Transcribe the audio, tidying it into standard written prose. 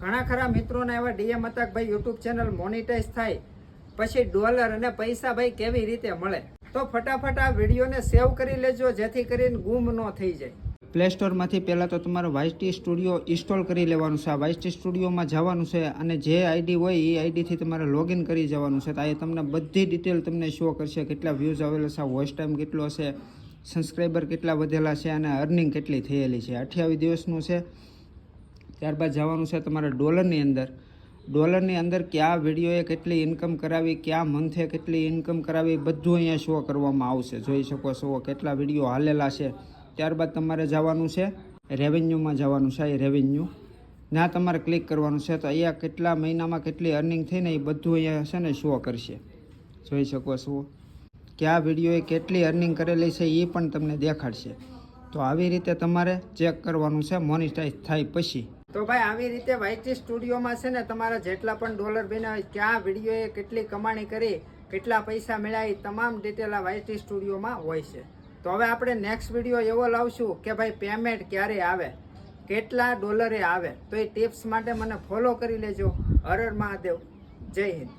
ઘણા ખરા મિત્રોના એવા ડીએમ હતા કે ભાઈ યુટ્યુબ ચેનલ મોનિટાઈઝ થાય પછી ડોલર અને પૈસા ભાઈ કેવી રીતે મળે, તો ફટાફટ આ વિડીયોને સેવ કરી લેજો જેથી કરીને ગુમ ન થઈ જાય. પ્લે સ્ટોરમાંથી પહેલાં તો તમારે વાયટી સ્ટુડિયો ઇન્સ્ટોલ કરી લેવાનું છે. આ વાયટી સ્ટુડિયોમાં જવાનું છે અને જે આઈડી હોય એ આઈડીથી તમારે લોગિન કરી જવાનું છે. તો આ તમને બધી ડિટેલ તમને શો કરશે, કેટલા વ્યૂઝ આવેલા છે, વોચ ટાઈમ કેટલો છે, સબસ્ક્રાઈબર કેટલા વધેલા છે અને અર્નિંગ કેટલી થયેલી છે. 28 દિવસનું છે. ત્યારબાદ જવાનું છે તમારે ડોલરની અંદર કયા વિડીયોએ કેટલી ઇન્કમ કરાવી, કયા મંથે કેટલી ઇન્કમ કરાવી, બધું અહીંયા શો કરવામાં આવશે. જોઈ શકો છો કેટલા વિડીયો હાલેલા છે. ત્યારબાદ તમારે જવાનું છે રેવન્યુમાં જવાનું છે. એ રેવન્યુ ના તમારે ક્લિક કરવાનું છે. તો અહીંયા કેટલા મહિનામાં કેટલી અર્નિંગ થઈને એ બધું અહીંયા છે ને શો કરશે. જોઈ શકો છો કયા વિડીયોએ કેટલી અર્નિંગ કરેલી છે એ પણ તમને દેખાડશે. તો આવી રીતે તમારે ચેક કરવાનું છે મોનિટાઈઝ થાય પછી. તો ભાઈ આવી રીતે વાયટી સ્ટુડિયોમાં છે ને તમારા જેટલા પણ ડોલર બન્યા હોય, ક્યાં વિડીયોએ કેટલી કમાણી કરી, કેટલા પૈસા મળ્યા, એ તમામ ડિટેલ આ વાયટી સ્ટુડિયોમાં હોય છે. તો હવે આપણે નેક્સ્ટ વિડીયો એવો લાવશું કે ભાઈ પેમેન્ટ ક્યારે આવે, કેટલા ડોલરે આવે. તો એ ટિપ્સ માટે મને ફોલો કરી લેજો. હર હર મહાદેવ, જય હિન્દ.